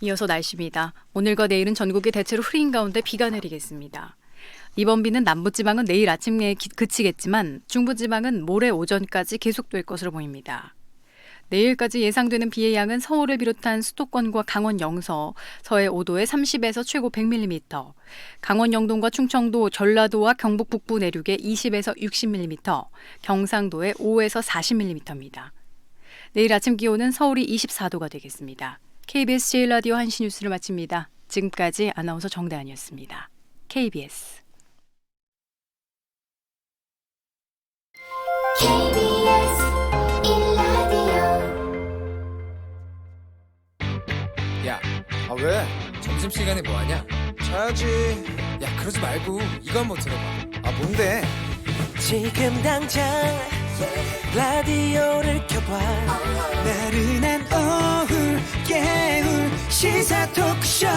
이어서 날씨입니다. 오늘과 내일은 전국이 대체로 흐린 가운데 비가 내리겠습니다. 이번 비는 남부지방은 내일 아침에 그치겠지만 중부지방은 모레 오전까지 계속될 것으로 보입니다. 내일까지 예상되는 비의 양은 서울을 비롯한 수도권과 강원 영서, 서해 5도에 30에서 최고 100mm, 강원 영동과 충청도, 전라도와 경북 북부 내륙에 20에서 60mm, 경상도에 5에서 40mm입니다. 내일 아침 기온은 서울이 24도가 되겠습니다. KBS 제1라디오 한시 뉴스를 마칩니다. 지금까지 아나운서 정다은이었습니다. KBS KBS 1라디오. 야, 왜? 점심시간에 뭐하냐? 자야지. 야, 그러지 말고 이거 한번 들어봐. 뭔데? 지금 당장 라디오를 켜봐. 나른한 오후 깨울 시사 토크쇼.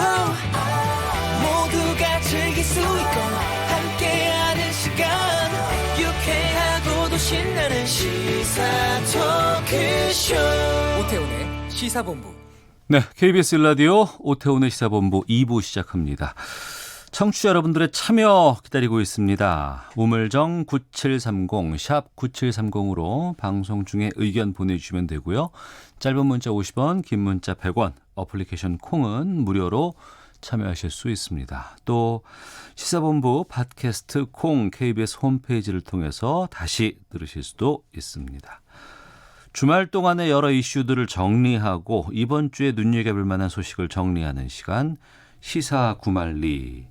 모두가 즐길 수 있고 함께하는 시간. 유쾌하고도 신나는 시사 토크쇼. 오태훈의 시사본부. 네, KBS 라디오 오태훈의 시사본부 2부 시작합니다. 청취자 여러분들의 참여 기다리고 있습니다. 우물정 9730 샵 9730으로 방송 중에 의견 보내주시면 되고요. 짧은 문자 50원, 긴 문자 100원, 어플리케이션 콩은 무료로 참여하실 수 있습니다. 또 시사본부 팟캐스트 콩 KBS 홈페이지를 통해서 다시 들으실 수도 있습니다. 주말 동안의 여러 이슈들을 정리하고 이번 주에 눈여겨볼 만한 소식을 정리하는 시간 시사구말리.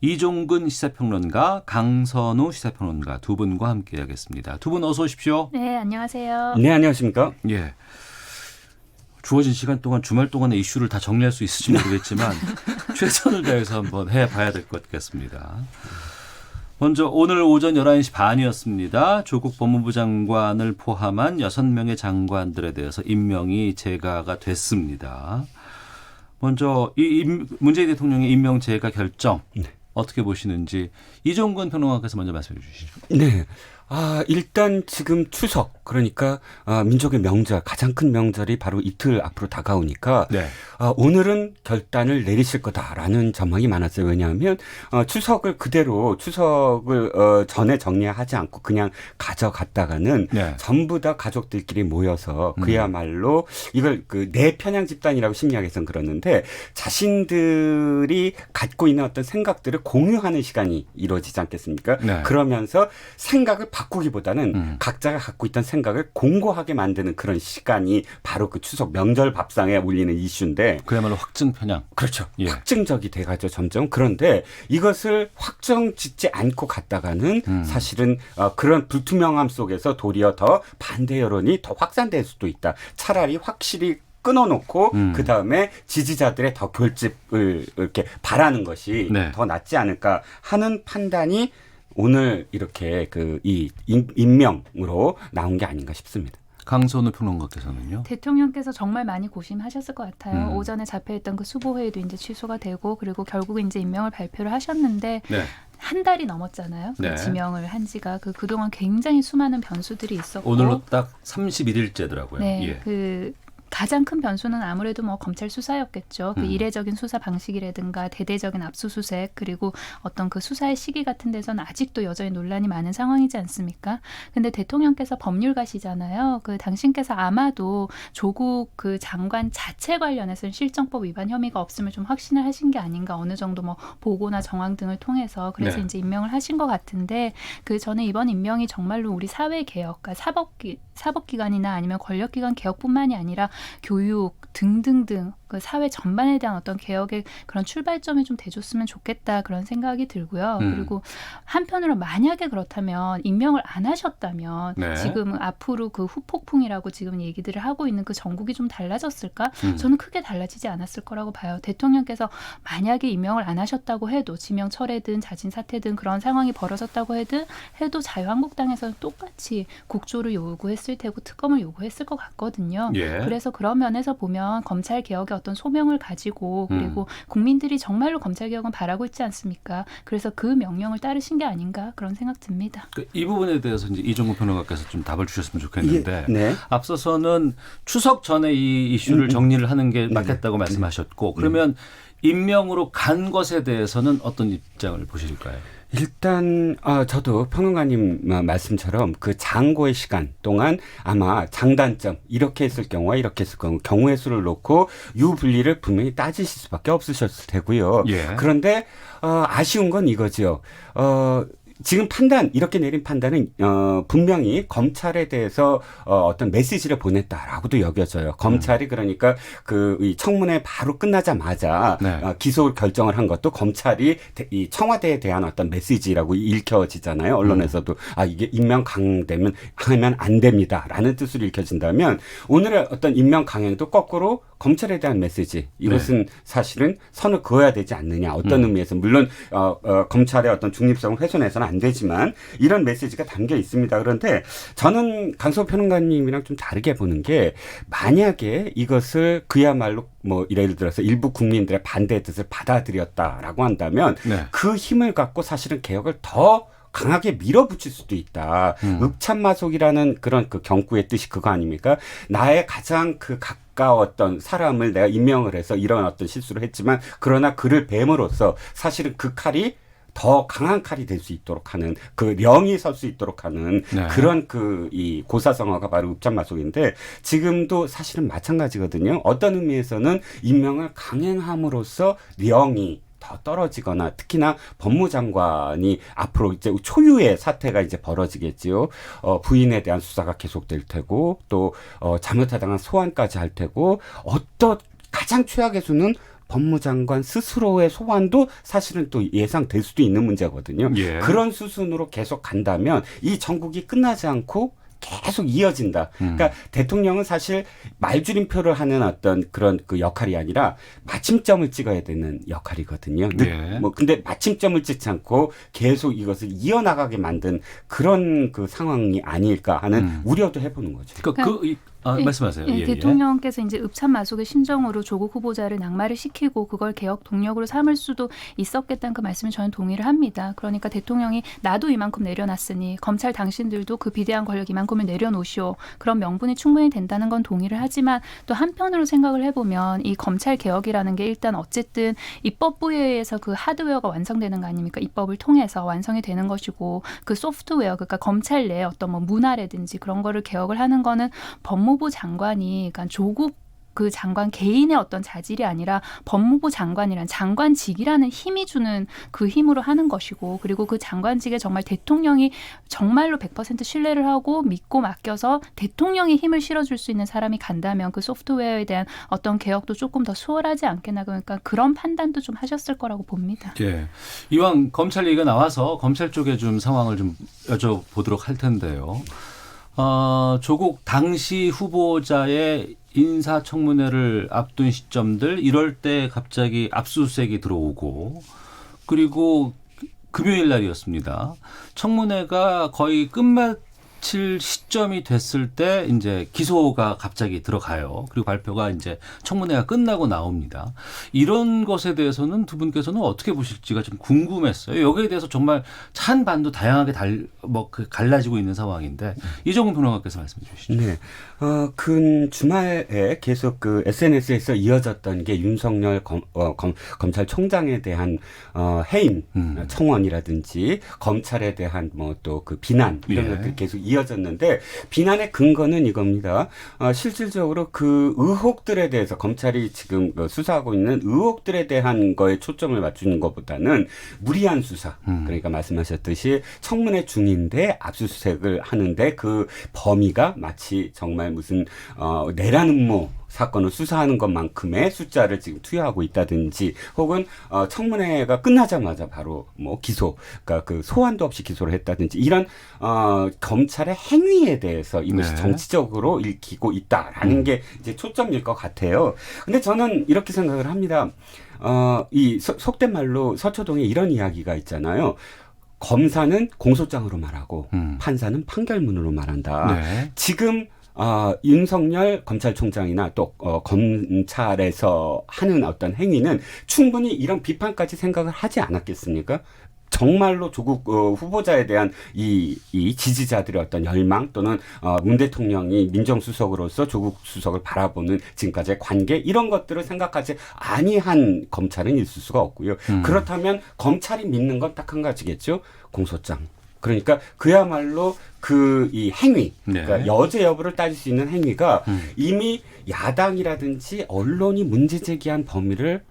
이종근 시사평론가, 강선우 시사평론가 두 분과 함께하겠습니다. 두 분 어서 오십시오. 네, 안녕하세요. 네, 안녕하십니까? 예. 주어진 시간 동안 주말 동안의 이슈를 다 정리할 수 있을지 모르겠지만 최선을 다해서 한번 해봐야 될 것 같습니다. 먼저 오늘 오전 11시 반이었습니다. 조국 법무부 장관을 포함한 6명의 장관들에 대해서 임명이 제가가 됐습니다. 먼저 이 문재인 대통령의 임명 제가 결정 어떻게 보시는지 이종근 평론가께서 먼저 말씀해 주시죠. 네. 일단 지금 추석, 그러니까 민족의 명절, 가장 큰 명절이 바로 이틀 앞으로 다가오니까 네. 오늘은 결단을 내리실 거다라는 전망이 많았어요. 왜냐하면 추석을 그대로 전에 정리하지 않고 그냥 가져갔다가는 네. 전부 다 가족들끼리 모여서 그야말로 이걸 내 편향 집단이라고 심리학에서는 그러는데 자신들이 갖고 있는 어떤 생각들을 공유하는 시간이 이루어지지 않겠습니까? 네. 그러면서 생각을 바꾸기보다는 각자가 갖고 있던 생각을 공고하게 만드는 그런 시간이 바로 그 추석 명절 밥상에 올리는 이슈인데 그야말로 확증 편향. 그렇죠. 예. 확증적이 돼가죠 점점. 그런데 이것을 확정 짓지 않고 갔다가는 사실은 그런 불투명함 속에서 도리어 더 반대 여론이 더 확산될 수도 있다. 차라리 확실히 끊어놓고 그 다음에 지지자들의 더 결집을 이렇게 바라는 것이 네. 더 낫지 않을까 하는 판단이 오늘 이렇게 이 임명으로 나온 게 아닌가 싶습니다. 강선우 평론가께서는요. 대통령께서 정말 많이 고심하셨을 것 같아요. 오전에 잡혀있던 그 수보회의도 이제 취소가 되고 그리고 결국 이제 임명을 발표를 하셨는데 네. 한 달이 넘었잖아요. 네. 그 지명을 한 지가 그동안 굉장히 수많은 변수들이 있었고 오늘로 딱 31일째더라고요. 네, 예. 가장 큰 변수는 아무래도 검찰 수사였겠죠. 그 이례적인 수사 방식이라든가 대대적인 압수수색 그리고 어떤 그 수사의 시기 같은 데서는 아직도 여전히 논란이 많은 상황이지 않습니까? 근데 대통령께서 법률가시잖아요. 당신께서 아마도 조국 장관 자체 관련해서는 실정법 위반 혐의가 없음을 좀 확신을 하신 게 아닌가 어느 정도 보고나 정황 등을 통해서 그래서 네. 이제 임명을 하신 것 같은데 저는 이번 임명이 정말로 우리 사회 개혁, 그러니까 사법기관이나 아니면 권력기관 개혁뿐만이 아니라 교육 등등등 그 사회 전반에 대한 어떤 개혁의 그런 출발점이 좀 돼줬으면 좋겠다 그런 생각이 들고요. 그리고 한편으로 만약에 그렇다면 임명을 안 하셨다면 네. 지금 앞으로 그 후폭풍이라고 지금 얘기들을 하고 있는 그 전국이 좀 달라졌을까? 저는 크게 달라지지 않았을 거라고 봐요. 대통령께서 만약에 임명을 안 하셨다고 해도 지명 철회든 자진 사퇴든 그런 상황이 벌어졌다고 해도 자유한국당에서는 똑같이 국조를 요구했을 테고 특검을 요구했을 것 같거든요. 예. 그래서 그런 면에서 보면 검찰 개혁의 어떤 소명을 가지고 그리고 국민들이 정말로 검찰개혁은 바라고 있지 않습니까? 그래서 그 명령을 따르신 게 아닌가 그런 생각 듭니다. 이 부분에 대해서 이제 이종구 평론가께서 좀 답을 주셨으면 좋겠는데 네. 앞서서는 추석 전에 이 이슈를 정리를 하는 게 맞겠다고 말씀하셨고 그러면 임명으로 간 것에 대해서는 어떤 입장을 보실까요? 일단 저도 평론가님 말씀처럼 그 장고의 시간 동안 아마 장단점 이렇게 했을 경우와 이렇게 했을 경우의 수를 놓고 유불리를 분명히 따지실 수밖에 없으셨을 테고요. 예. 그런데 아쉬운 건 이거죠. 지금 이렇게 내린 판단은 분명히 검찰에 대해서 어떤 메시지를 보냈다라고도 여겨져요. 검찰이 그러니까 이 청문회 바로 끝나자마자 네. 기소 결정을 한 것도 검찰이 이 청와대에 대한 어떤 메시지라고 읽혀지잖아요. 언론에서도 이게 임명 강행되면 하면 안 됩니다라는 뜻으로 읽혀진다면 오늘의 어떤 임명 강행도 거꾸로 검찰에 대한 메시지 이것은 사실은 선을 그어야 되지 않느냐 어떤 의미에서 물론 검찰의 어떤 중립성을 훼손해서는 안 되지만 이런 메시지가 담겨 있습니다. 그런데 저는 강서 평론가님이랑 좀 다르게 보는 게 만약에 이것을 그야말로 뭐 예를 들어서 일부 국민들의 반대의 뜻을 받아들였다라고 한다면 네. 그 힘을 갖고 사실은 개혁을 더 강하게 밀어붙일 수도 있다. 읍참마속이라는 그런 그 경구의 뜻이 그거 아닙니까? 나의 가장 가까웠던 사람을 내가 임명을 해서 이런 어떤 실수를 했지만 그러나 그를 뱀으로써 사실은 그 칼이 더 강한 칼이 될 수 있도록 하는 그 령이 설 수 있도록 하는 네. 그런 이 고사성어가 바로 읍참마속인데 지금도 사실은 마찬가지거든요. 어떤 의미에서는 임명을 강행함으로써 령이 더 떨어지거나 특히나 법무장관이 앞으로 이제 초유의 사태가 이제 벌어지겠지요. 부인에 대한 수사가 계속될 테고 또 잘못하다가 소환까지 할 테고 가장 최악의 수는 법무장관 스스로의 소환도 사실은 또 예상될 수도 있는 문제거든요. 예. 그런 수순으로 계속 간다면 이 전국이 끝나지 않고 계속 이어진다. 그러니까 대통령은 사실 말줄임표를 하는 어떤 그런 그 역할이 아니라 마침점을 찍어야 되는 역할이거든요. 예. 근데 마침점을 찍지 않고 계속 이것을 이어나가게 만든 그런 그 상황이 아닐까 하는 우려도 해보는 거죠. 말씀하세요. 예, 대통령께서 이제 읍참마속의 심정으로 조국 후보자를 낙마를 시키고 그걸 개혁 동력으로 삼을 수도 있었겠다는 그 말씀에 저는 동의를 합니다. 그러니까 대통령이 나도 이만큼 내려놨으니 검찰 당신들도 그 비대한 권력 이만큼을 내려놓으시오. 그런 명분이 충분히 된다는 건 동의를 하지만 또 한편으로 생각을 해보면 이 검찰 개혁이라는 게 일단 어쨌든 입법부에 의해서 그 하드웨어가 완성되는 거 아닙니까? 입법을 통해서 완성이 되는 것이고 그 소프트웨어 그러니까 검찰 내에 어떤 뭐 문화라든지 그런 거를 개혁을 하는 거는 법무부 장관이 그러니까 조국 그 장관 개인의 어떤 자질이 아니라 법무부 장관이란 장관직이라는 힘이 주는 그 힘으로 하는 것이고 그리고 그 장관직에 정말 대통령이 정말로 100% 신뢰를 하고 믿고 맡겨서 대통령이 힘을 실어줄 수 있는 사람이 간다면 그 소프트웨어에 대한 어떤 개혁도 조금 더 수월하지 않겠나 그러니까 그런 판단도 좀 하셨을 거라고 봅니다. 예. 이왕 검찰 얘기가 나와서 검찰 쪽에 좀 상황을 좀 여쭤보도록 할 텐데요. 조국 당시 후보자의 인사청문회를 앞둔 시점들 이럴 때 갑자기 압수수색이 들어오고 그리고 금요일 날이었습니다. 청문회가 거의 끝마칠 시점이 됐을 때 이제 기소가 갑자기 들어가요. 그리고 발표가 이제 청문회가 끝나고 나옵니다. 이런 것에 대해서는 두 분께서는 어떻게 보실지가 좀 궁금했어요. 여기에 대해서 정말 찬반도 다양하게 갈라지고 있는 상황인데 이종훈 평론가께서 말씀해 주시죠. 네. 근 주말에 계속 그 SNS에서 이어졌던 게 윤석열 검찰총장에 대한 해임 청원이라든지 검찰에 대한 뭐 또 그 비난 이런 것들이 계속 이어졌는데 비난의 근거는 이겁니다. 실질적으로 그 의혹들에 대해서 검찰이 지금 수사하고 있는 의혹들에 대한 거에 초점을 맞추는 것보다는 무리한 수사. 그러니까 말씀하셨듯이 청문회 중인데 압수수색을 하는데 그 범위가 마치 정말 무슨 내란 음모 사건을 수사하는 것만큼의 숫자를 지금 투여하고 있다든지 혹은 청문회가 끝나자마자 바로 뭐 기소, 그러니까 그 소환도 없이 기소를 했다든지 이런 검찰의 행위에 대해서 이것이 정치적으로 읽히고 있다라는 게 이제 초점일 것 같아요. 근데 저는 이렇게 생각을 합니다. 이 속된 말로 서초동에 이런 이야기가 있잖아요. 검사는 공소장으로 말하고 판사는 판결문으로 말한다. 네. 지금 윤석열 검찰총장이나 또 검찰에서 하는 어떤 행위는 충분히 이런 비판까지 생각을 하지 않았겠습니까? 정말로 조국 후보자에 대한 이 지지자들의 어떤 열망 또는 문 대통령이 민정수석으로서 조국 수석을 바라보는 지금까지의 관계 이런 것들을 생각하지 아니한 검찰은 있을 수가 없고요. 그렇다면 검찰이 믿는 건 딱 한 가지겠죠. 공소장. 그러니까 그야말로 이 행위, 네. 그러니까 여죄 여부를 따질 수 있는 행위가 이미 야당이라든지 언론이 문제 제기한 범위를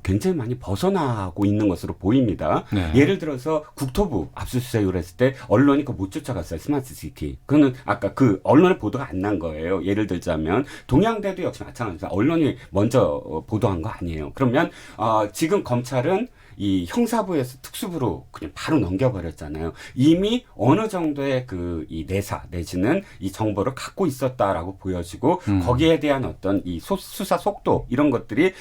굉장히 많이 벗어나고 있는 것으로 보입니다. 네. 예를 들어서 국토부 압수수색을 했을 때 언론이 그거 못 쫓아갔어요. 스마트시티. 그거는 아까 그 언론의 보도가 안 난 거예요. 예를 들자면 동양대도 역시 마찬가지입니다. 언론이 먼저 보도한 거 아니에요. 그러면 지금 검찰은 이 형사부에서 특수부로 그냥 바로 넘겨버렸잖아요. 이미 어느 정도의 이 내사 내지는 이 정보를 갖고 있었다라고 보여지고 거기에 대한 어떤 이 수사 속도 이런 것들이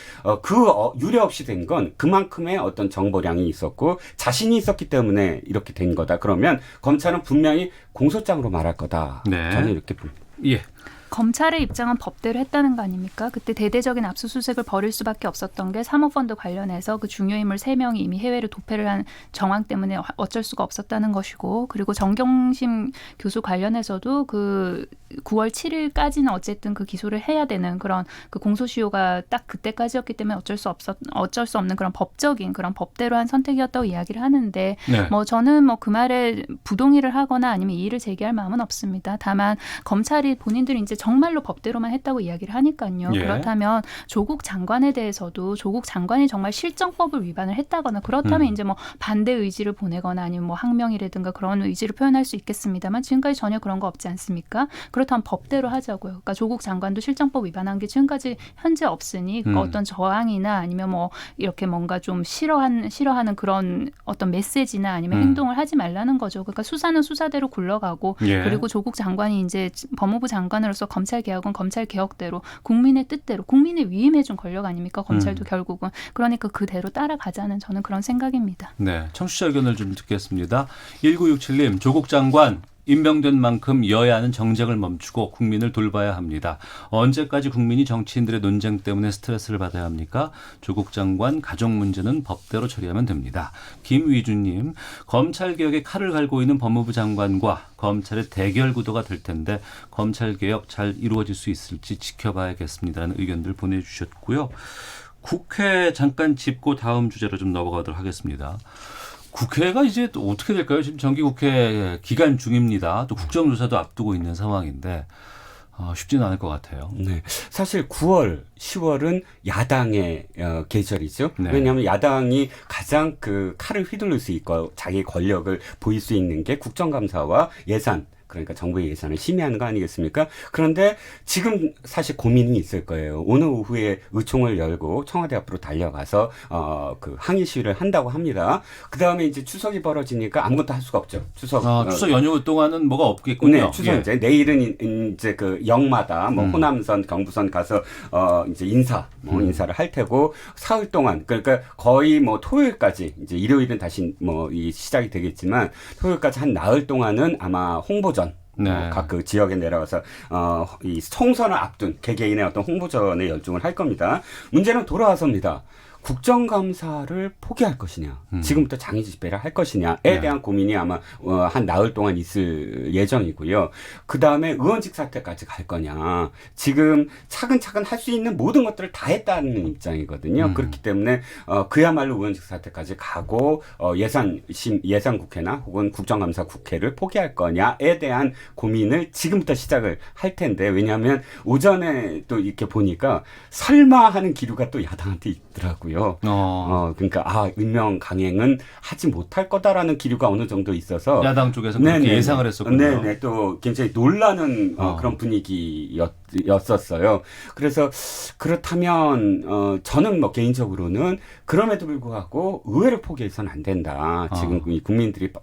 유례 없이 된 건 그만큼의 어떤 정보량이 있었고 자신이 있었기 때문에 이렇게 된 거다. 그러면 검찰은 분명히 공소장으로 말할 거다. 네. 저는 이렇게 봅니다. 예. 검찰의 입장은 법대로 했다는 거 아닙니까? 그때 대대적인 압수수색을 벌일 수밖에 없었던 게 사모펀드 관련해서 그 중요 인물 3명이 이미 해외로 도패를 한 정황 때문에 어쩔 수가 없었다는 것이고, 그리고 정경심 교수 관련해서도 그 9월 7일까지는 어쨌든 그 기소를 해야 되는 그런 그 공소시효가 딱 그때까지였기 때문에 어쩔 수 없는 그런 법적인 그런 법대로 한 선택이었다고 이야기를 하는데 네. 저는 그 말에 부동의를 하거나 아니면 이의를 제기할 마음은 없습니다. 다만 검찰이 본인들이 이제 정말로 법대로만 했다고 이야기를 하니까요. 예. 그렇다면 조국 장관에 대해서도 조국 장관이 정말 실정법을 위반을 했다거나 그렇다면 이제 반대 의지를 보내거나 아니면 항명이라든가 그런 의지를 표현할 수 있겠습니다만 지금까지 전혀 그런 거 없지 않습니까? 그렇다면 법대로 하자고요. 그러니까 조국 장관도 실정법 위반한 게 지금까지 현재 없으니 어떤 저항이나 아니면 이렇게 뭔가 좀 싫어하는 그런 어떤 메시지나 아니면 행동을 하지 말라는 거죠. 그러니까 수사는 수사대로 굴러가고 예. 그리고 조국 장관이 이제 법무부 장관으로서 검찰개혁은 검찰개혁대로 국민의 뜻대로 국민의 위임해 준 권력 아닙니까? 검찰도 결국은. 그러니까 그대로 따라가자는 저는 그런 생각입니다. 네, 청취자 의견을 좀 듣겠습니다. 1967님, 조국 장관 임명된 만큼 여야는 정쟁을 멈추고 국민을 돌봐야 합니다. 언제까지 국민이 정치인들의 논쟁 때문에 스트레스를 받아야 합니까? 조국 장관 가족 문제는 법대로 처리하면 됩니다. 김위주님, 검찰개혁에 칼을 갈고 있는 법무부 장관과 검찰의 대결 구도가 될 텐데 검찰개혁 잘 이루어질 수 있을지 지켜봐야겠습니다라는 의견들 보내주셨고요. 국회 잠깐 짚고 다음 주제로 좀 넘어가도록 하겠습니다. 국회가 이제 또 어떻게 될까요? 지금 정기국회 기간 중입니다. 또 국정조사도 앞두고 있는 상황인데 쉽지는 않을 것 같아요. 네, 사실 9월, 10월은 야당의 계절이죠. 네. 왜냐하면 야당이 가장 그 칼을 휘두를 수 있고 자기 권력을 보일 수 있는 게 국정감사와 예산. 그러니까 정부의 예산을 심의하는 거 아니겠습니까? 그런데 지금 사실 고민이 있을 거예요. 오늘 오후에 의총을 열고 청와대 앞으로 달려가서 그 항의 시위를 한다고 합니다. 그 다음에 이제 추석이 벌어지니까 아무것도 할 수가 없죠. 추석 연휴 동안은 뭐가 없겠군요. 네, 추석 이제 내일은 이제 그 역마다 호남선, 경부선 가서 이제 인사를 할 테고 사흘 동안 그러니까 거의 토요일까지 이제 일요일은 다시 이 시작이 되겠지만 토요일까지 한 나흘 동안은 아마 홍보전 네. 각 그 지역에 내려가서 이 총선을 앞둔 개개인의 어떤 홍보전에 열중을 할 겁니다. 문제는 돌아와서입니다. 국정감사를 포기할 것이냐, 지금부터 장애 집회를 할 것이냐에 네. 대한 고민이 아마 한 나흘 동안 있을 예정이고요. 그 다음에 의원직 사퇴까지 갈 거냐. 지금 차근차근 할 수 있는 모든 것들을 다 했다는 입장이거든요. 그렇기 때문에 그야말로 의원직 사퇴까지 가고 예산 국회나 혹은 국정감사 국회를 포기할 거냐에 대한 고민을 지금부터 시작을 할 텐데 왜냐하면 오전에 또 이렇게 보니까 설마 하는 기류가 또 야당한테 있더라고요. 그러니까 임명 강행은 하지 못할 거다라는 기류가 어느 정도 있어서 야당 쪽에서 그렇게 예상을 했었군요. 네네, 또 굉장히 놀라는 그런 분위기였었어요. 그래서 그렇다면 저는 개인적으로는 그럼에도 불구하고 의회를 포기해서는 안 된다. 지금 이 국민들이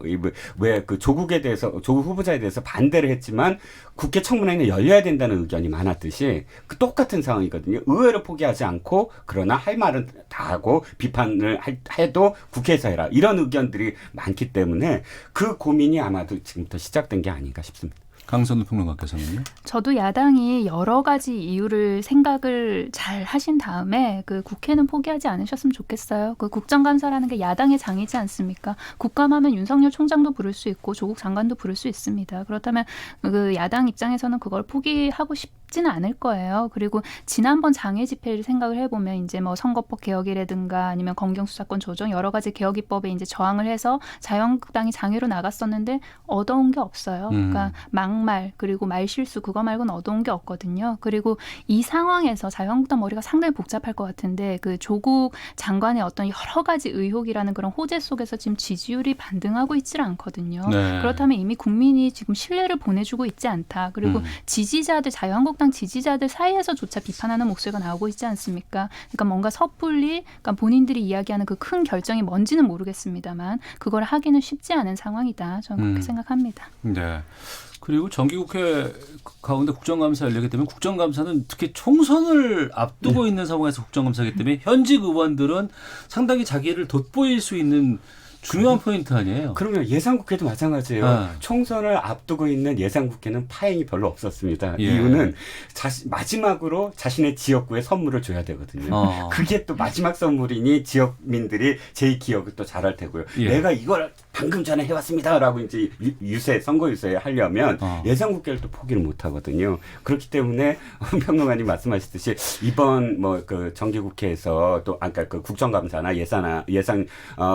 왜 그 조국 후보자에 대해서 반대를 했지만 국회 청문회는 열려야 된다는 의견이 많았듯이 그 똑같은 상황이거든요. 의회를 포기하지 않고 그러나 할 말은 다 하고 비판을 해도 국회에서 해라. 이런 의견들이 많기 때문에 그 고민이 아마도 지금부터 시작된 게 아닌가 싶습니다. 강선우 평론가께서는요? 저도 야당이 여러 가지 이유를 생각을 잘 하신 다음에 그 국회는 포기하지 않으셨으면 좋겠어요. 그 국정감사라는 게 야당의 장이지 않습니까? 국감하면 윤석열 총장도 부를 수 있고 조국 장관도 부를 수 있습니다. 그렇다면 그 야당 입장에서는 그걸 포기하고 싶지는 않을 거예요. 그리고 지난번 장애 집회를 생각을 해보면 이제 뭐 선거법 개혁이라든가 아니면 검경수사권 조정 여러 가지 개혁 입법에 이제 저항을 해서 자유한국당이 장애로 나갔었는데 얻어온 게 없어요. 그러니까 막말 그리고 말실수 그거 말고는 얻어온 게 없거든요. 그리고 이 상황에서 자유한국당 머리가 상당히 복잡할 것 같은데 그 조국 장관의 어떤 여러 가지 의혹이라는 그런 호재 속에서 지금 지지율이 반등하고 있질 않거든요. 네. 그렇다면 이미 국민이 지금 신뢰를 보내주고 있지 않다. 그리고 지지자들 자유한국당 지지자들 사이에서조차 비판하는 목소리가 나오고 있지 않습니까? 그러니까 뭔가 섣불리 그러니까 본인들이 이야기하는 그 큰 결정이 뭔지는 모르겠습니다만 그걸 하기는 쉽지 않은 상황이다. 저는 그렇게 생각합니다. 네. 그리고 정기국회 가운데 국정감사 열리게 되면 국정감사는 특히 총선을 앞두고 있는 상황에서 국정감사이기 때문에 현직 의원들은 상당히 자기를 돋보일 수 있는 중요한 포인트 아니에요? 그러면 예상국회도 마찬가지예요. 아. 총선을 앞두고 있는 예상국회는 파행이 별로 없었습니다. 예. 이유는 마지막으로 자신의 지역구에 선물을 줘야 되거든요. 그게 또 마지막 선물이니 지역민들이 제 기억을 또 잘할 테고요. 예. 내가 이걸 방금 전에 해왔습니다라고 이제 선거 유세 하려면 예상국회를 또 포기를 못 하거든요. 그렇기 때문에 평론가님 말씀하셨듯이 이번 뭐 그 정기국회에서 또 아까 그 국정감사나 예산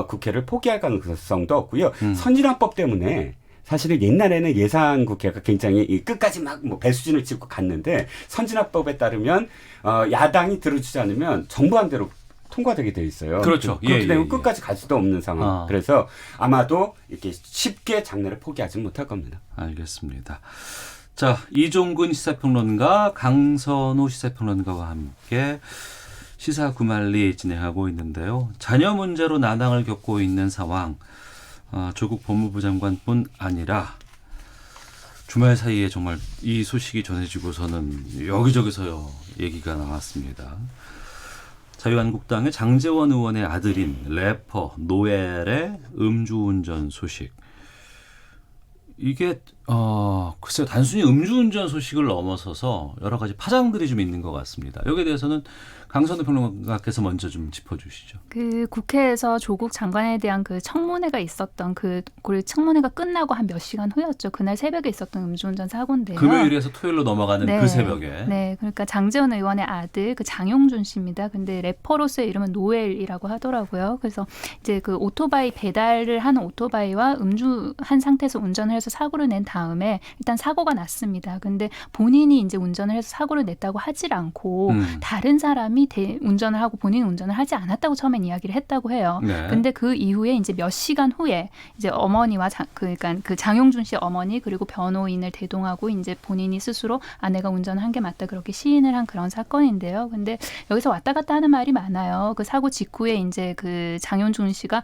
국회를 포기할 가능성도 없고요. 선진화법 때문에 사실은 옛날에는 예산국회가 굉장히 끝까지 막 뭐 배수진을 찍고 갔는데 선진화법에 따르면 야당이 들어주지 않으면 정부안대로 통과되게 돼 있어요. 그렇죠. 그렇게 되면 예. 끝까지 갈 수도 없는 상황. 그래서 아마도 이렇게 쉽게 장래를 포기하지 못할 겁니다. 알겠습니다. 자, 이종근 시사평론가, 강선우 시사평론가와 함께 시사 구말리 진행하고 있는데요. 자녀 문제로 난항을 겪고 있는 상황, 조국 법무부 장관뿐 아니라 주말 사이에 정말 이 소식이 전해지고서는 여기저기서 얘기가 나왔습니다. 자유한국당의 장제원 의원의 아들인 래퍼 노엘의 음주운전 소식. 이게 글쎄요, 단순히 음주운전 소식을 넘어서서 여러 가지 파장들이 좀 있는 것 같습니다. 여기에 대해서는 강선우 평론가께서 먼저 좀 짚어주시죠. 그 국회에서 조국 장관에 대한 그 청문회가 있었던 그 청문회가 끝나고 한 몇 시간 후였죠. 그날 새벽에 있었던 음주운전 사고인데요. 금요일에서 토요일로 넘어가는 그 새벽에. 네, 그러니까 장제원 의원의 아들 그 장용준 씨입니다. 근데 래퍼로서의 이름은 노엘이라고 하더라고요. 그래서 이제 그 오토바이 배달을 하는 오토바이와 음주한 상태에서 운전을 해서 사고를 낸 다음에 일단 사고가 났습니다. 근데 본인이 이제 운전을 해서 사고를 냈다고 하질 않고 다른 사람이 운전을 하고 본인 운전을 하지 않았다고 처음엔 이야기를 했다고 해요. 네. 근데 그 이후에 이제 몇 시간 후에 이제 어머니와 그러니까 그 장용준 씨 어머니 그리고 변호인을 대동하고 이제 본인이 스스로 아내가 운전한 게 맞다 그렇게 시인을 한 그런 사건인데요. 근데 여기서 왔다 갔다 하는 말이 많아요. 그 사고 직후에 이제 그 장용준 씨가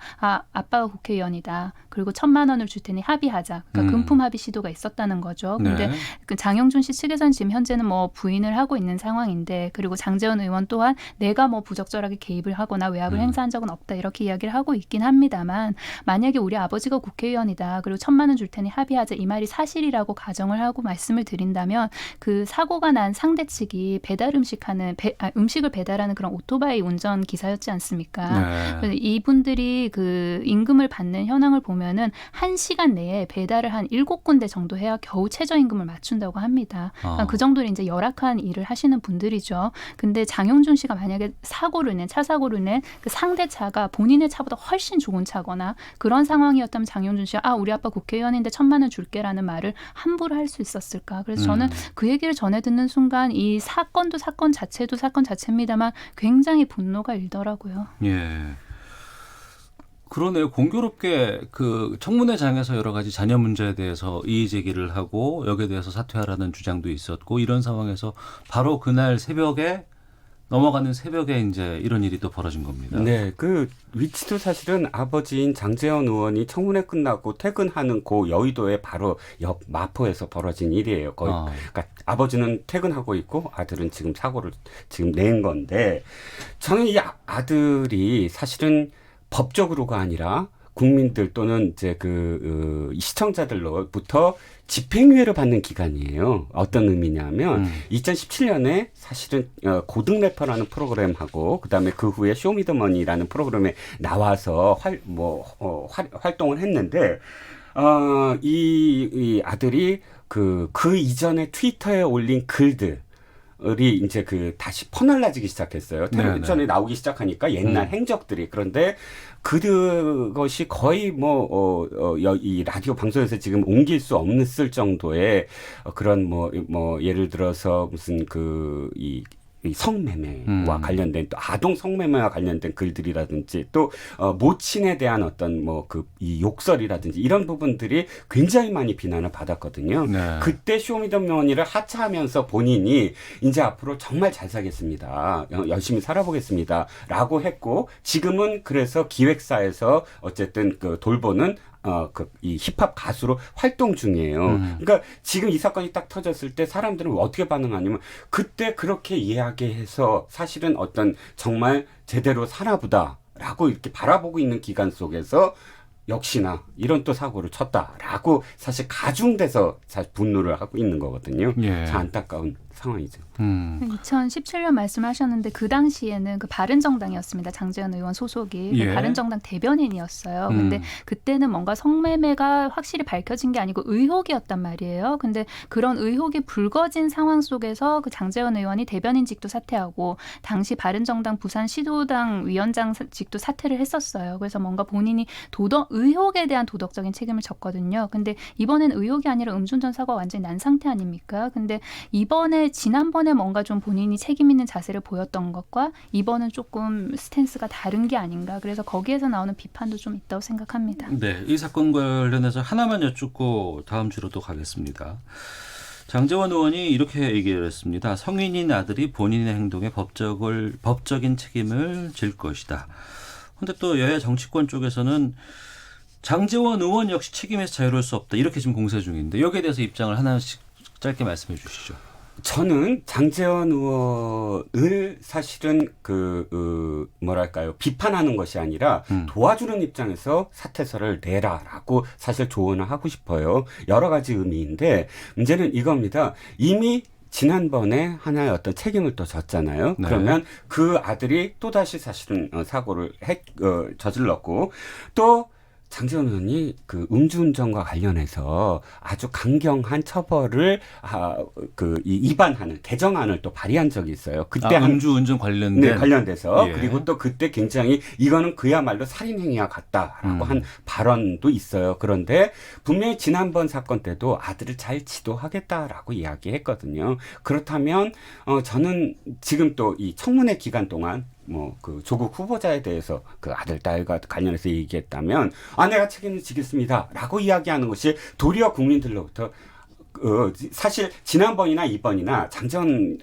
아빠가 국회의원이다. 그리고 1,000만 원을 줄 테니 합의하자. 그러니까 금품 합의 시도가 있었다는 거죠. 근데 네. 그 장용준 씨 측에서는 지금 현재는 뭐 부인을 하고 있는 상황인데 그리고 장제원 의원 또한 내가 뭐 부적절하게 개입을 하거나 외압을 행사한 적은 없다 이렇게 이야기를 하고 있긴 합니다만 만약에 우리 아버지가 국회의원이다 그리고 1,000만 원 줄 테니 합의하자 이 말이 사실이라고 가정을 하고 말씀을 드린다면 그 사고가 난 상대 측이 배달 음식을 배달하는 그런 오토바이 운전 기사였지 않습니까? 네. 이분들이 그 임금을 받는 현황을 보면은 1시간 내에 배달을 한 7군데 정도 해야 겨우 최저임금을 맞춘다고 합니다. 그러니까 그 정도로 이제 열악한 일을 하시는 분들이죠. 근데 장용준 씨가 만약에 차 사고를 낸 그 상대 차가 본인의 차보다 훨씬 좋은 차거나 그런 상황이었다면 장용준 씨가 우리 아빠 국회의원인데 1,000만 원 줄게라는 말을 함부로 할 수 있었을까? 그래서 저는 그 얘기를 전해 듣는 순간 이 사건도 사건 자체도 사건 자체입니다만 굉장히 분노가 일더라고요. 예. 그러네요. 공교롭게 그 청문회장에서 여러 가지 자녀 문제에 대해서 이의 제기를 하고 여기에 대해서 사퇴하라는 주장도 있었고 이런 상황에서 바로 그날 넘어가는 새벽에 이제 이런 일이 또 벌어진 겁니다. 네, 그 위치도 사실은 아버지인 장제원 의원이 청문회 끝나고 퇴근하는 그 여의도의 바로 옆 마포에서 벌어진 일이에요. 거의 그러니까 아버지는 퇴근하고 있고 아들은 지금 사고를 지금 낸 건데 저는 이 아들이 사실은 법적으로가 아니라 국민들 또는 이제 시청자들로부터 집행유예를 받는 기간이에요. 어떤 의미냐면 2017년에 사실은 고등 래퍼라는 프로그램하고 그다음에 그 후에 쇼미더머니라는 프로그램에 나와서 활동을 했는데 이 아들이 그 이전에 트위터에 올린 글들 이 이제 다시 퍼날라지기 시작했어요. 텔레비전에 나오기 시작하니까 옛날 행적들이. 그런데 그것이 거의 이 라디오 방송에서 지금 옮길 수 없을 정도의 그런 예를 들어서 무슨 이 성매매와 관련된 또 아동 성매매와 관련된 글들이라든지 또 모친에 대한 어떤 이 욕설이라든지 이런 부분들이 굉장히 많이 비난을 받았거든요. 네. 그때 쇼미더머니를 하차하면서 본인이 이제 앞으로 정말 잘 살겠습니다. 열심히 살아보겠습니다라고 했고 지금은 그래서 기획사에서 어쨌든 돌보는 이 힙합 가수로 활동 중이에요. 그러니까 지금 이 사건이 딱 터졌을 때 사람들은 어떻게 반응하냐면 그때 그렇게 이야기해서 사실은 어떤 정말 제대로 살아보다라고 이렇게 바라보고 있는 기간 속에서 역시나 이런 또 사고를 쳤다라고 사실 가중돼서 사실 분노를 하고 있는 거거든요. 예. 참 안타까운 상황이죠. 2017년 말씀하셨는데 그 당시에는 그 바른정당이었습니다. 장제원 의원 소속이 예. 바른정당 대변인이었어요. 근데 그때는 뭔가 성매매가 확실히 밝혀진 게 아니고 의혹이었단 말이에요. 근데 그런 의혹이 불거진 상황 속에서 그 장제원 의원이 대변인직도 사퇴하고 당시 바른정당 부산시도당 위원장직도 사퇴를 했었어요. 그래서 뭔가 본인이 의혹에 대한 도덕적인 책임을 졌거든요. 근데 이번엔 의혹이 아니라 음주운전 사고가 완전히 난 상태 아닙니까? 근데 지난번에 뭔가 좀 본인이 책임 있는 자세를 보였던 것과 이번은 조금 스탠스가 다른 게 아닌가. 그래서 거기에서 나오는 비판도 좀 있다고 생각합니다. 네, 이 사건 관련해서 하나만 여쭙고 다음 주로 또 가겠습니다. 장제원 의원이 이렇게 얘기를 했습니다. 성인인 아들이 본인의 행동에 법적인 책임을 질 것이다. 그런데 또 여야 정치권 쪽에서는 장제원 의원 역시 책임에서 자유로울 수 없다. 이렇게 지금 공세 중인데 여기에 대해서 입장을 하나씩 짧게 말씀해 주시죠. 저는 장제원 의원을 사실은 비판하는 것이 아니라 도와주는 입장에서 사퇴서를 내라라고 사실 조언을 하고 싶어요. 여러 가지 의미인데 문제는 이겁니다. 이미 지난번에 하나의 어떤 책임을 또 졌잖아요. 네. 그러면 그 아들이 또다시 사실은 사고를 저질렀고 또 장제원 의원이 음주운전과 관련해서 아주 강경한 처벌을 위반하는 개정안을 또 발의한 적이 있어요. 그때 음주운전 관련된 관련돼서 예. 그리고 또 그때 굉장히 이거는 그야말로 살인행위와 같다라고 한 발언도 있어요. 그런데 분명히 지난번 사건 때도 아들을 잘 지도하겠다라고 이야기했거든요. 그렇다면 저는 지금 또 이 청문회 기간 동안 조국 후보자에 대해서 그 아들, 딸과 관련해서 얘기했다면 내가 책임을 지겠습니다라고 이야기하는 것이 도리어 국민들로부터 사실 지난번이나 이번이나 장제원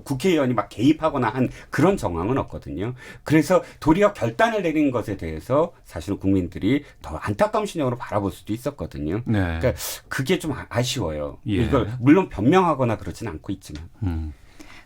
국회의원이 막 개입하거나 한 그런 정황은 없거든요. 그래서 도리어 결단을 내린 것에 대해서 사실은 국민들이 더 안타까운 심정으로 바라볼 수도 있었거든요. 네. 그러니까 그게 좀 아쉬워요. 예. 이걸 물론 변명하거나 그러진 않고 있지만.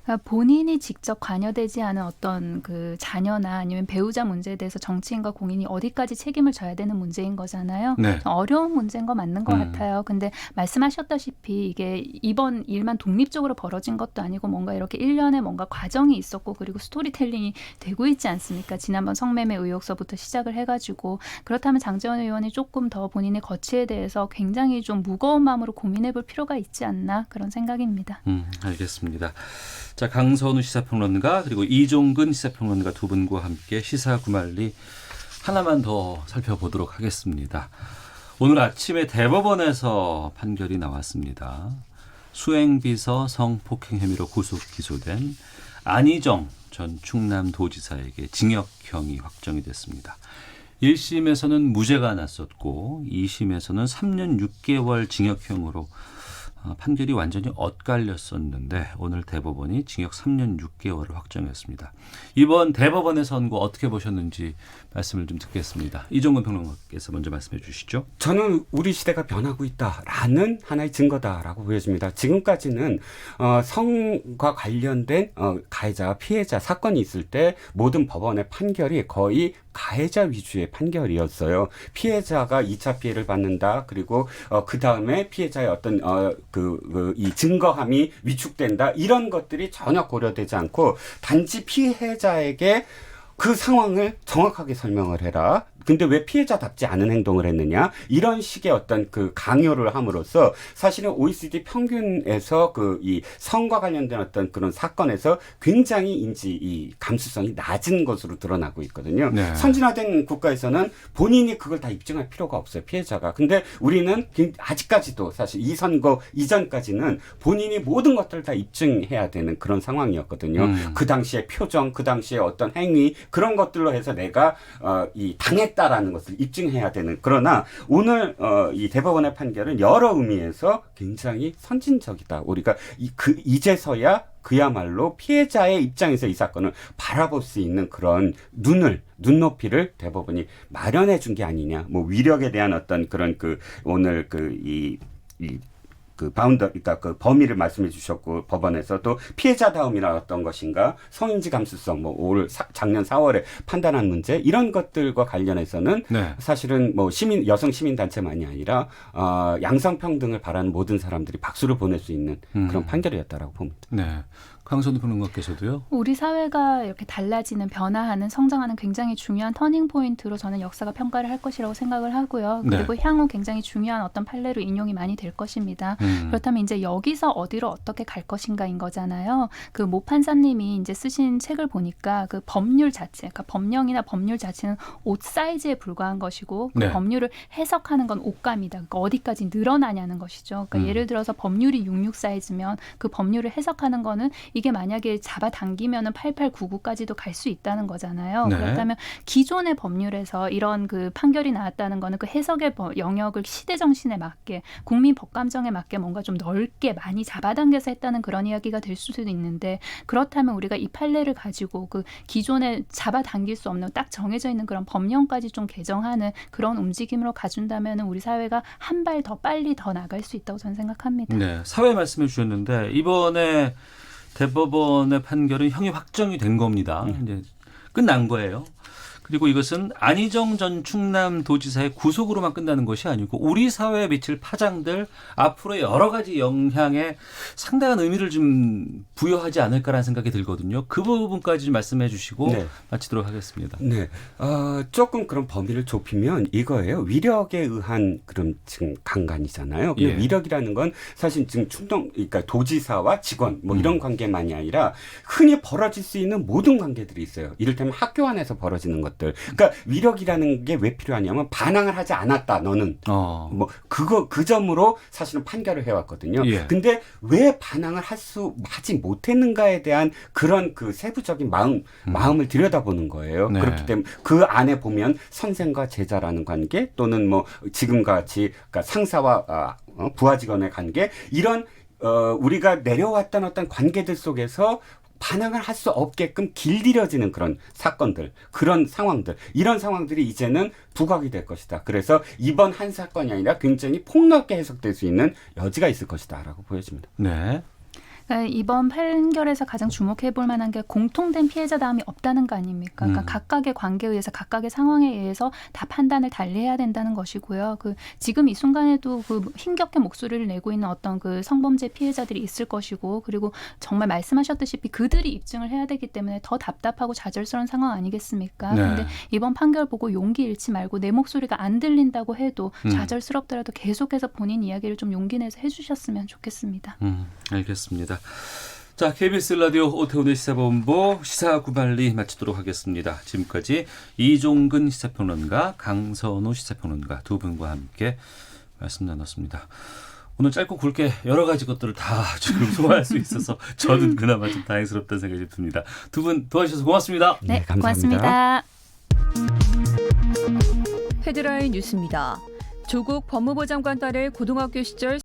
그러니까 본인이 직접 관여되지 않은 어떤 그 자녀나 아니면 배우자 문제에 대해서 정치인과 공인이 어디까지 책임을 져야 되는 문제인 거잖아요. 네. 어려운 문제인 거 맞는 것 같아요. 근데 말씀하셨다시피 이게 이번 일만 독립적으로 벌어진 것도 아니고 뭔가 이렇게 일련의 뭔가 과정이 있었고 그리고 스토리텔링이 되고 있지 않습니까? 지난번 성매매 의혹서부터 시작을 해가지고 그렇다면 장제원 의원이 조금 더 본인의 거취에 대해서 굉장히 좀 무거운 마음으로 고민해볼 필요가 있지 않나 그런 생각입니다. 알겠습니다. 자, 강선우 시사평론가 그리고 이종근 시사평론가 두 분과 함께 시사구말리 하나만 더 살펴보도록 하겠습니다. 오늘 아침에 대법원에서 판결이 나왔습니다. 수행비서 성폭행 혐의로 구속 기소된 안희정 전 충남도지사에게 징역형이 확정이 됐습니다. 1심에서는 무죄가 났었고 2심에서는 3년 6개월 징역형으로 판결이 완전히 엇갈렸었는데 오늘 대법원이 징역 3년 6개월을 확정했습니다. 이번 대법원의 선고 어떻게 보셨는지 말씀을 좀 듣겠습니다. 이종근 평론가께서 먼저 말씀해 주시죠. 저는 우리 시대가 변하고 있다라는 하나의 증거다라고 보여집니다. 지금까지는 성과 관련된 가해자, 피해자 사건이 있을 때 모든 법원의 판결이 거의 가해자 위주의 판결이었어요. 피해자가 2차 피해를 받는다. 그리고 그 다음에 피해자의 어떤 이 증거함이 위축된다. 이런 것들이 전혀 고려되지 않고 단지 피해자에게 그 상황을 정확하게 설명을 해라. 근데 왜 피해자답지 않은 행동을 했느냐? 이런 식의 어떤 그 강요를 함으로써 사실은 OECD 평균에서 이 성과 관련된 어떤 그런 사건에서 굉장히 이 감수성이 낮은 것으로 드러나고 있거든요. 네. 선진화된 국가에서는 본인이 그걸 다 입증할 필요가 없어요. 피해자가. 근데 우리는 아직까지도 사실 이 선거 이전까지는 본인이 모든 것들을 다 입증해야 되는 그런 상황이었거든요. 그 당시의 표정, 그 당시의 어떤 행위 그런 것들로 해서 내가 당했다라는 것을 입증해야 되는. 그러나 오늘 이 대법원의 판결은 여러 의미에서 굉장히 선진적이다. 우리가 이제서야 그야말로 피해자의 입장에서 이 사건을 바라볼 수 있는 그런 눈높이를 대법원이 마련해 준 게 아니냐. 뭐 위력에 대한 어떤 그런 오늘 그러니까 그 범위를 말씀해 주셨고 법원에서 또 피해자다움이나 어떤 것인가 성인지 감수성 올 작년 4월에 판단한 문제 이런 것들과 관련해서는 네. 사실은 뭐 여성 시민 단체만이 아니라 양성평등을 바라는 모든 사람들이 박수를 보낼 수 있는 그런 판결이었다라고 봅니다. 네. 강선우 평론가께서도요. 우리 사회가 이렇게 달라지는, 변화하는, 성장하는 굉장히 중요한 터닝 포인트로 저는 역사가 평가를 할 것이라고 생각을 하고요. 그리고 향후 굉장히 중요한 어떤 판례로 인용이 많이 될 것입니다. 그렇다면 이제 여기서 어디로 어떻게 갈 것인가인 거잖아요. 그 모 판사님이 이제 쓰신 책을 보니까 그 법률 자체, 그러니까 법령이나 법률 자체는 옷 사이즈에 불과한 것이고 그 네. 법률을 해석하는 건 옷감이다. 그러니까 어디까지 늘어나냐는 것이죠. 그러니까 예를 들어서 법률이 66 사이즈면 그 법률을 해석하는 거는 이게 만약에 잡아당기면은 8899까지도 갈 수 있다는 거잖아요. 네. 그렇다면 기존의 법률에서 이런 그 판결이 나왔다는 거는 그 해석의 영역을 시대 정신에 맞게, 국민 법감정에 맞게 뭔가 좀 넓게 많이 잡아당겨서 했다는 그런 이야기가 될 수도 있는데, 그렇다면 우리가 이 판례를 가지고 그 기존에 잡아당길 수 없는 딱 정해져 있는 그런 법령까지 좀 개정하는 그런 움직임으로 가준다면은 우리 사회가 한 발 더 빨리 더 나갈 수 있다고 저는 생각합니다. 네. 사회 말씀해 주셨는데 이번에 대법원의 판결은 형이 확정이 된 겁니다. 이제 끝난 거예요. 그리고 이것은 안희정 전 충남도지사의 구속으로만 끝나는 것이 아니고 우리 사회에 미칠 파장들, 앞으로 여러 가지 영향에 상당한 의미를 좀 부여하지 않을까라는 생각이 들거든요. 그 부분까지 좀 말씀해 주시고 네. 마치도록 하겠습니다. 네, 조금 그런 범위를 좁히면 이거예요. 위력에 의한 그런 지금 강간이잖아요. 근데 예. 위력이라는 건 사실 지금 그러니까 도지사와 직원 뭐 이런 관계만이 아니라 흔히 벌어질 수 있는 모든 관계들이 있어요. 이를테면 학교 안에서 벌어지는 것들. 그러니까 위력이라는 게 왜 필요하냐면 반항을 하지 않았다. 너는 뭐 그 점으로 사실은 판결을 해왔거든요. 예. 근데 왜 반항을 하지 못했는가에 대한 그런 그 세부적인 마음을 들여다보는 거예요. 네. 그렇기 때문에 그 안에 보면 선생과 제자라는 관계 또는 뭐 지금같이 그러니까 상사와 부하 직원의 관계 이런 우리가 내려왔던 어떤 관계들 속에서 반항을 할 수 없게끔 길들여지는 그런 사건들, 그런 상황들, 이런 상황들이 이제는 부각이 될 것이다. 그래서 이번 한 사건이 아니라 굉장히 폭넓게 해석될 수 있는 여지가 있을 것이다라고 보여집니다. 네. 이번 판결에서 가장 주목해 볼 만한 게 공통된 피해자다움이 없다는 거 아닙니까? 그러니까 각각의 관계에 의해서 각각의 상황에 의해서 다 판단을 달리해야 된다는 것이고요. 지금 이 순간에도 힘겹게 목소리를 내고 있는 어떤 그 성범죄 피해자들이 있을 것이고, 그리고 정말 말씀하셨듯이 그들이 입증을 해야 되기 때문에 더 답답하고 좌절스러운 상황 아니겠습니까? 네. 그런데 이번 판결 보고 용기 잃지 말고 내 목소리가 안 들린다고 해도 좌절스럽더라도 계속해서 본인 이야기를 좀 용기 내서 해주셨으면 좋겠습니다. 알겠습니다. 자, KBS 라디오 오태훈의 시사본부 시사구말리 마치도록 하겠습니다. 지금까지 이종근 시사평론가, 강선우 시사평론가 두 분과 함께 말씀 나눴습니다. 오늘 짧고 굵게 여러 가지 것들을 다 지금 소화할 수 있어서 저는 그나마 좀 다행스럽다는 생각이 듭니다. 두 분 도와주셔서 고맙습니다. 네, 감사합니다. 고맙습니다. 헤드라인 뉴스입니다. 조국 법무부 장관 딸의 고등학교 시절